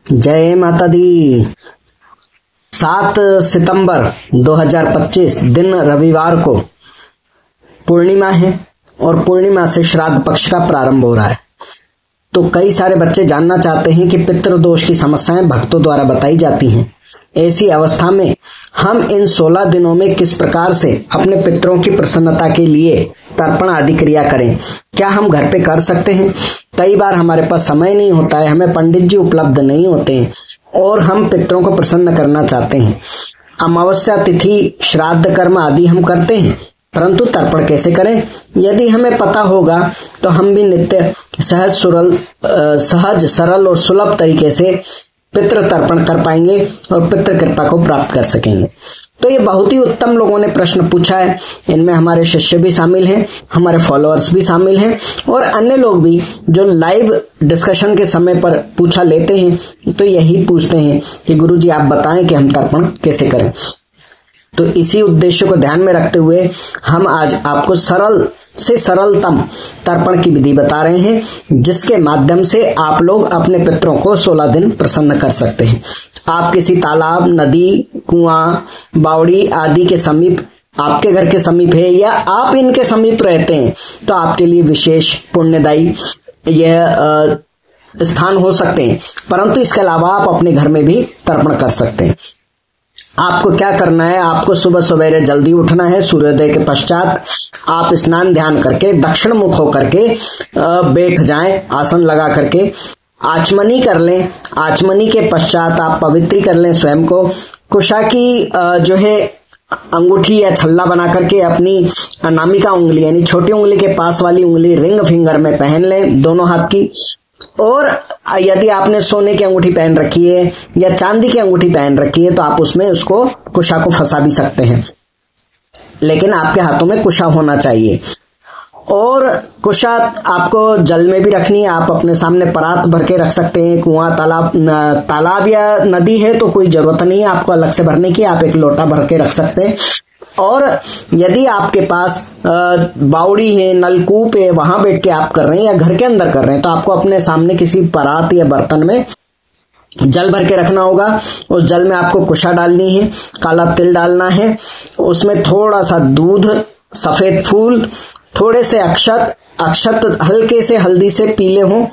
जय माता दी। 7 सितंबर 2025 दिन रविवार को पूर्णिमा है और पूर्णिमा से श्राद्ध पक्ष का प्रारंभ हो रहा है। तो कई सारे बच्चे जानना चाहते हैं कि पितृदोष की समस्याएं भक्तों द्वारा बताई जाती हैं। ऐसी अवस्था में हम इन 16 दिनों में किस प्रकार से अपने पितरों की प्रसन्नता के लिए तर्पण आदि क्रिया करें, क्या हम घर पे कर सकते हैं? कई बार हमारे पास समय नहीं होता है, हमें पंडित जी उपलब्ध नहीं होते हैं और हम पितरों को प्रसन्न करना चाहते हैं। अमावस्या तिथि, श्राद्ध कर्म आदि हम करते हैं, परंतु तर्पण कैसे करें? यदि हमें पता होगा तो हम भी नित्य सहज सरल और सुलभ तरीके से पितृ तर्पण कर पाएंगे और पितृ कृपा को प्राप्त कर सकेंगे। तो ये बहुत ही उत्तम लोगों ने प्रश्न पूछा है। इनमें हमारे शिष्य भी शामिल हैं, हमारे फॉलोअर्स भी शामिल हैं और अन्य लोग भी जो लाइव डिस्कशन के समय पर पूछा लेते हैं तो यही पूछते हैं कि गुरुजी आप बताएं कि हम तर्पण कैसे करें। तो इसी उद्देश्य को ध्यान में रखते हुए हम आज आपको सरल से सरलतम तर्पण की विधि बता रहे हैं, जिसके माध्यम से आप लोग अपने पितरों को 16 दिन प्रसन्न कर सकते हैं। आप किसी तालाब, नदी, कुआं, बावड़ी आदि के समीप, आपके घर के समीप है या आप इनके समीप रहते हैं तो आपके लिए विशेष पुण्यदायी यह स्थान हो सकते हैं। परंतु इसके अलावा आप अपने घर में भी तर्पण कर सकते हैं। आपको क्या करना है? आपको सुबह सवेरे जल्दी उठना है। सूर्योदय के पश्चात आप स्नान ध्यान करके दक्षिण मुख होकर के बैठ जाएं, आसन लगा करके आचमनी कर लें। आचमनी के पश्चात आप पवित्री कर लें स्वयं को। कुशा की जो है अंगूठी या छल्ला बना करके अपनी अनामिका उंगली यानी छोटी उंगली के पास वाली उंगली रिंग फिंगर में पहन लें, दोनों हाथ की। और यदि आपने सोने की अंगूठी पहन रखी है या चांदी की अंगूठी पहन रखी है तो आप उसमें उसको कुशा को फंसा भी सकते हैं, लेकिन आपके हाथों में कुशा होना चाहिए। और कुशा आपको जल में भी रखनी है। आप अपने सामने परात भर के रख सकते हैं। कुआं, तालाब या नदी है तो कोई जरूरत नहीं है आपको अलग से भरने की, आप एक लोटा भर के रख सकते हैं। और यदि आपके पास बावड़ी है, नलकूप है, वहां बैठ के आप कर रहे हैं या घर के अंदर कर रहे हैं तो आपको अपने सामने किसी परात या बर्तन में जल भर के रखना होगा। उस जल में आपको कुशा डालनी है, काला तिल डालना है, उसमें थोड़ा सा दूध, सफेद फूल, थोड़े से अक्षत हल्के से हल्दी से पीले हों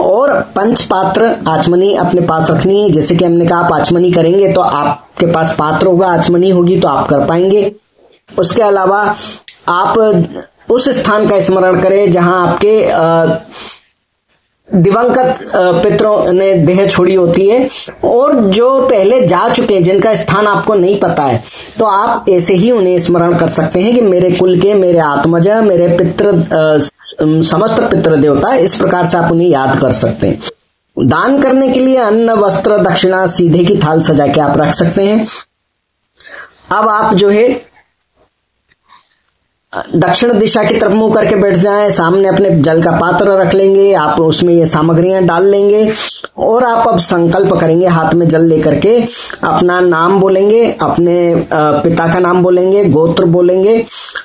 और पंचपात्र आचमनी अपने पास रखनी है। जैसे कि हमने कहा आप आचमनी करेंगे तो आपके पास पात्र होगा, आचमनी होगी तो आप कर पाएंगे। उसके अलावा आप उस स्थान का स्मरण करें जहां आपके दिवंगत पितरों ने देह छोड़ी होती है और जो पहले जा चुके हैं, जिनका स्थान आपको नहीं पता है, तो आप ऐसे ही उन्हें स्मरण कर सकते हैं कि मेरे कुल के, मेरे आत्मज, मेरे पितृ, समस्त पितृ देवता, इस प्रकार से आप उन्हें याद कर सकते हैं। दान करने के लिए अन्न, वस्त्र, दक्षिणा सीधे की थाल सजा के आप रख सकते हैं। अब आप जो है दक्षिण दिशा की तरफ मुंह करके बैठ जाएं, सामने अपने जल का पात्र रख लेंगे, आप उसमें ये सामग्रियां डाल लेंगे और आप अब संकल्प करेंगे। हाथ में जल लेकर के अपना नाम बोलेंगे, अपने पिता का नाम बोलेंगे, गोत्र बोलेंगे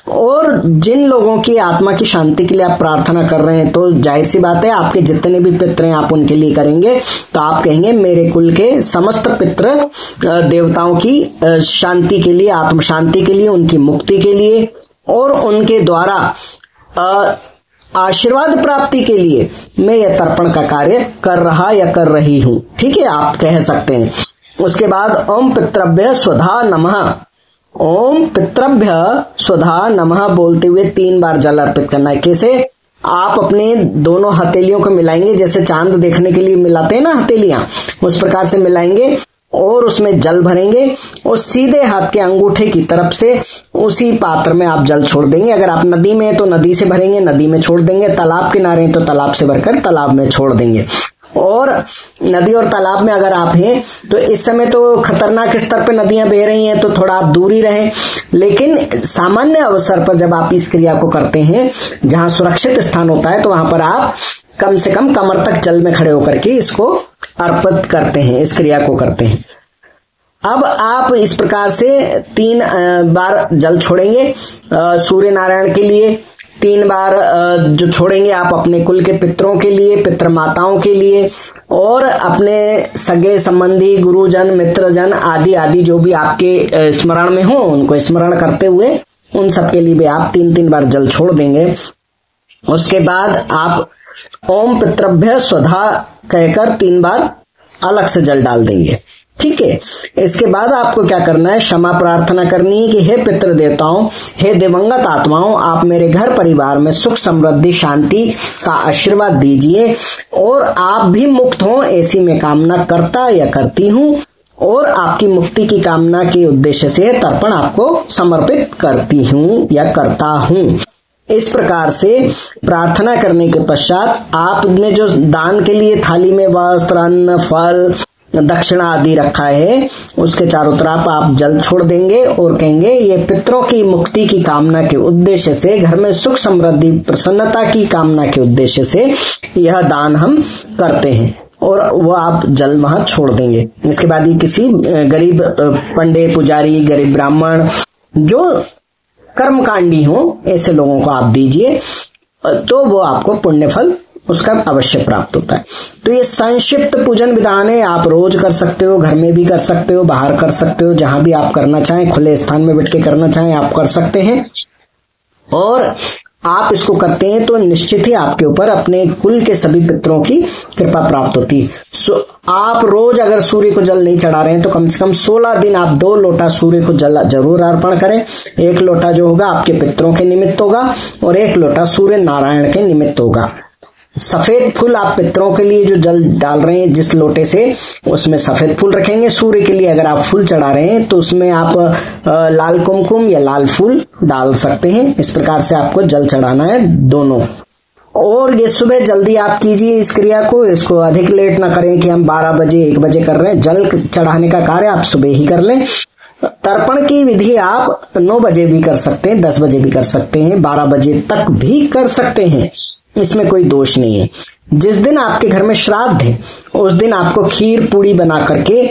और जिन लोगों की आत्मा की शांति के लिए आप प्रार्थना कर रहे हैं तो जाहिर सी बात है आपके जितने भी पितर हैं आप उनके लिए करेंगे। तो आप कहेंगे मेरे कुल के समस्त पितर देवताओं की शांति के लिए, आत्म शांति के लिए, उनकी मुक्ति के लिए और उनके द्वारा आशीर्वाद प्राप्ति के लिए मैं यह तर्पण का कार्य कर रहा या कर रही हूं। ठीक है, आप कह सकते हैं। उसके बाद ओम पितृभ्य स्वधा नमः, ओम पितृभ्य स्वधा नमः बोलते हुए 3 बार जल अर्पित करना है। कैसे? आप अपने दोनों हथेलियों को मिलाएंगे, जैसे चांद देखने के लिए मिलाते हैं ना हथेलियां, उस प्रकार से मिलाएंगे और उसमें जल भरेंगे और सीधे हाथ के अंगूठे की तरफ से उसी पात्र में आप जल छोड़ देंगे। अगर आप नदी में हैं तो नदी से भरेंगे, नदी में छोड़ देंगे। तालाब किनारे हैं तो तालाब से भरकर तालाब में छोड़ देंगे। और नदी और तालाब में अगर आप हैं तो इस समय तो खतरनाक स्तर पर नदियां बह रही हैं तो थोड़ा आप दूर ही रहें, लेकिन सामान्य अवसर पर जब आप इस क्रिया को करते हैं जहां सुरक्षित स्थान होता है तो वहां पर आप कम से कम कमर तक जल में खड़े होकर के इसको अर्पित करते हैं, इस क्रिया को करते हैं। अब आप इस प्रकार से 3 बार जल छोड़ेंगे सूर्य नारायण के लिए, 3 बार जो छोड़ेंगे आप अपने कुल के पितरों के लिए, पितृ माताओं के लिए, और अपने सगे संबंधी, गुरुजन, मित्रजन आदि आदि जो भी आपके स्मरण में हो उनको स्मरण करते हुए उन सब के लिए भी आप 3-3 बार जल छोड़ देंगे। उसके बाद आप ओम पितृभ्य स्वधा कहकर 3 बार अलग से जल डाल देंगे। ठीक है। इसके बाद आपको क्या करना है, क्षमा प्रार्थना करनी है कि हे पितृ देवताओं, हे दिवंगत आत्माओं, आप मेरे घर परिवार में सुख समृद्धि शांति का आशीर्वाद दीजिए और आप भी मुक्त हों, ऐसी मैं कामना करता या करती हूँ और आपकी मुक्ति की कामना के उद्देश्य से तर्पण आपको समर्पित करती हूँ या करता हूँ। इस प्रकार से प्रार्थना करने के पश्चात आपने जो दान के लिए थाली में वस्त्र, अन्न, फल, दक्षिणा आदि रखा है उसके चारों तरफ आप जल छोड़ देंगे और कहेंगे ये पितरों की मुक्ति की कामना के उद्देश्य से, घर में सुख समृद्धि प्रसन्नता की कामना के उद्देश्य से यह दान हम करते हैं, और वो आप जल वहां छोड़ देंगे। इसके बाद ये किसी गरीब पंडित, पुजारी, गरीब ब्राह्मण जो कर्मकांडी हो ऐसे लोगों को आप दीजिए, तो वो आपको पुण्य फल उसका अवश्य प्राप्त होता है। तो ये संक्षिप्त पूजन विधान है, आप रोज कर सकते हो, घर में भी कर सकते हो, बाहर कर सकते हो, जहां भी आप करना चाहें, खुले स्थान में बैठ के करना चाहें आप कर सकते हैं। और आप इसको करते हैं तो निश्चित ही आपके ऊपर अपने कुल के सभी पितरों की कृपा प्राप्त होती है। आप रोज अगर सूर्य को जल नहीं चढ़ा रहे हैं तो कम से कम 16 दिन आप 2 लोटा सूर्य को जल जरूर अर्पण करें। 1 लोटा जो होगा आपके पितरों के निमित्त होगा और 1 लोटा सूर्य नारायण के निमित्त होगा। सफेद फूल आप पितरों के लिए जो जल डाल रहे हैं जिस लोटे से, उसमें सफेद फूल रखेंगे। सूर्य के लिए अगर आप फूल चढ़ा रहे हैं तो उसमें आप लाल कुमकुम या लाल फूल डाल सकते हैं। इस प्रकार से आपको जल चढ़ाना है दोनों। और ये सुबह जल्दी आप कीजिए इस क्रिया को, इसको अधिक लेट ना करें कि हम 12 बजे 1 बजे कर रहे हैं। जल चढ़ाने का कार्य आप सुबह ही कर लें। तर्पण की विधि आप 9 बजे भी कर सकते हैं, 10 बजे भी कर सकते हैं, 12 बजे तक भी कर सकते हैं, इसमें कोई दोष नहीं है। जिस दिन आपके घर में श्राद्ध है उस दिन आपको खीर पूड़ी बना करके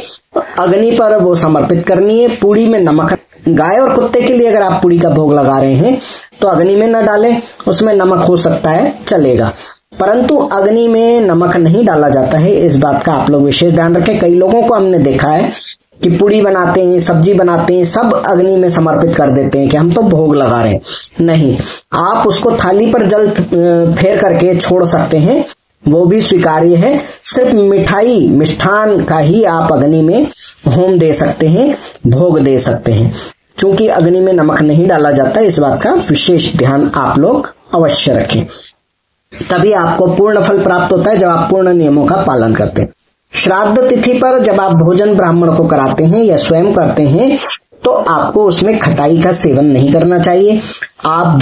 अग्नि पर वो समर्पित करनी है। पूड़ी में नमक, गाय और कुत्ते के लिए अगर आप पूड़ी का भोग लगा रहे हैं तो अग्नि में न डालें, उसमें नमक हो सकता है चलेगा, परंतु अग्नि में नमक नहीं डाला जाता है। इस बात का आप लोग विशेष ध्यान रखें। कई लोगों को हमने देखा है कि पूड़ी बनाते हैं, सब्जी बनाते हैं, सब अग्नि में समर्पित कर देते हैं कि हम तो भोग लगा रहे हैं। नहीं, आप उसको थाली पर जल फेर करके छोड़ सकते हैं, वो भी स्वीकार्य है। सिर्फ मिठाई मिष्ठान का ही आप अग्नि में होम दे सकते हैं, भोग दे सकते हैं। चूंकि अग्नि में नमक नहीं डाला जाता, इस बात का विशेष ध्यान आप लोग अवश्य रखें। तभी आपको पूर्ण फल प्राप्त होता है जब आप पूर्ण नियमों का पालन करते हैं। श्राद्ध तिथि पर जब आप भोजन ब्राह्मण को कराते हैं या स्वयं करते हैं तो आपको उसमें खटाई का सेवन नहीं करना चाहिए। आप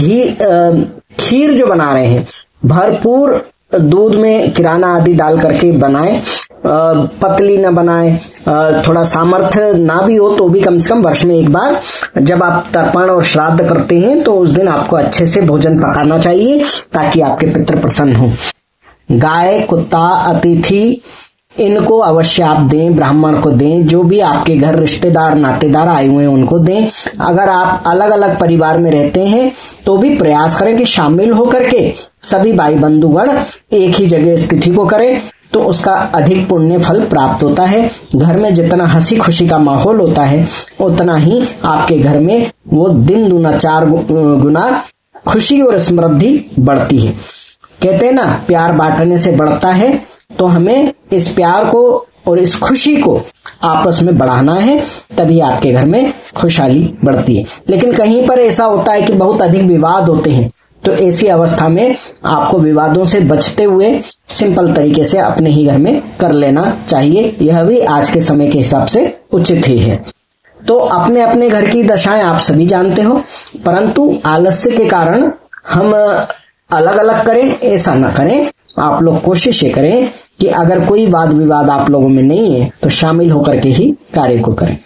खीर जो बना रहे हैं भरपूर दूध में किराना आदि डाल करके बनाएं, पतली ना बनाएं। थोड़ा सामर्थ्य ना भी हो तो भी कम से कम वर्ष में 1 बार जब आप तर्पण और श्राद्ध करते हैं तो उस दिन आपको अच्छे से भोजन पकाना चाहिए ताकि आपके पितृ प्रसन्न हो। गाय, कुत्ता, अतिथि इनको अवश्य आप दें, ब्राह्मण को दें, जो भी आपके घर रिश्तेदार नातेदार आए हुए हैं उनको दें। अगर आप अलग अलग परिवार में रहते हैं तो भी प्रयास करें कि शामिल होकर के सभी भाई बंधुगण एक ही जगह इस तिथि को करें, तो उसका अधिक पुण्य फल प्राप्त होता है। घर में जितना हंसी खुशी का माहौल होता है उतना ही आपके घर में वो दिन दूना 4 गुना खुशी और समृद्धि बढ़ती है। कहते हैं ना, प्यार बांटने से बढ़ता है, तो हमें इस प्यार को और इस खुशी को आपस में बढ़ाना है, तभी आपके घर में खुशहाली बढ़ती है। लेकिन कहीं पर ऐसा होता है कि बहुत अधिक विवाद होते हैं, तो ऐसी अवस्था में आपको विवादों से बचते हुए सिंपल तरीके से अपने ही घर में कर लेना चाहिए। यह भी आज के समय के हिसाब से उचित ही है। तो अपने अपने घर की दशाएं आप सभी जानते हो, परंतु आलस्य के कारण हम अलग अलग करें ऐसा न करें। आप लोग कोशिश ये करें कि अगर कोई वाद विवाद आप लोगों में नहीं है तो शामिल होकर के ही कार्य को करें।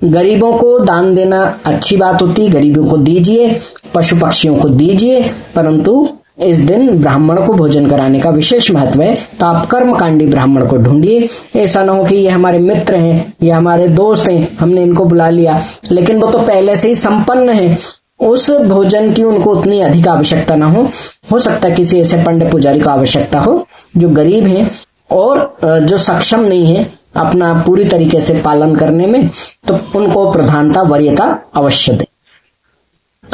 गरीबों को दान देना अच्छी बात होती है, गरीबों को दीजिए, पशु पक्षियों को दीजिए, परंतु इस दिन ब्राह्मण को भोजन कराने का विशेष महत्व है। तो आप कर्मकांडी ब्राह्मण को ढूंढिए। ऐसा ना हो कि ये हमारे मित्र हैं, ये हमारे दोस्त हैं, हमने इनको बुला लिया लेकिन वो तो पहले से ही संपन्न है, उस भोजन की उनको उतनी अधिक आवश्यकता ना हो सकता है किसी ऐसे पंडित पुजारी को आवश्यकता हो जो गरीब हैं और जो सक्षम नहीं है अपना पूरी तरीके से पालन करने में, तो उनको प्रधानता वरीयता अवश्य दें।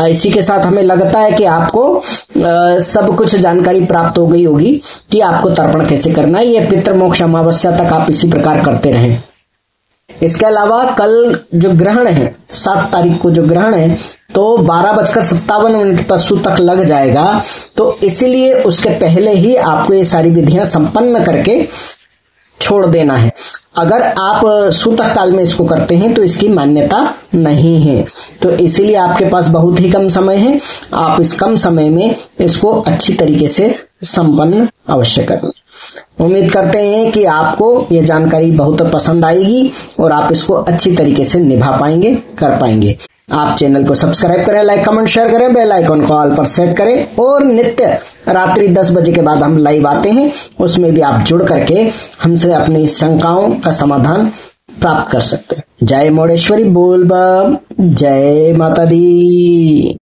इसी के साथ हमें लगता है कि आपको सब कुछ जानकारी प्राप्त हो गई होगी कि आपको तर्पण कैसे करना है। ये पितृमोक्ष अमावस्या तक आप इसी प्रकार करते रहें। इसके अलावा कल जो ग्रहण है 7 तारीख को जो ग्रहण है तो 12:57 पशु तक लग जाएगा, तो इसीलिए उसके पहले ही आपको ये सारी विधियां संपन्न करके छोड़ देना है। अगर आप सूतक काल में इसको करते हैं तो इसकी मान्यता नहीं है, तो इसीलिए आपके पास बहुत ही कम समय है। आप इस कम समय में इसको अच्छी तरीके से संपन्न अवश्य कर लें। उम्मीद करते हैं कि आपको ये जानकारी बहुत पसंद आएगी और आप इसको अच्छी तरीके से निभा पाएंगे, कर पाएंगे। आप चैनल को सब्सक्राइब करें, लाइक कमेंट शेयर करें, बेल आइकन को ऑल पर सेट करें और नित्य रात्रि 10 बजे के बाद हम लाइव आते हैं, उसमें भी आप जुड़ करके हमसे अपनी शंकाओं का समाधान प्राप्त कर सकते हैं। जय मोडेश्वरी बोल बम, जय माता दी।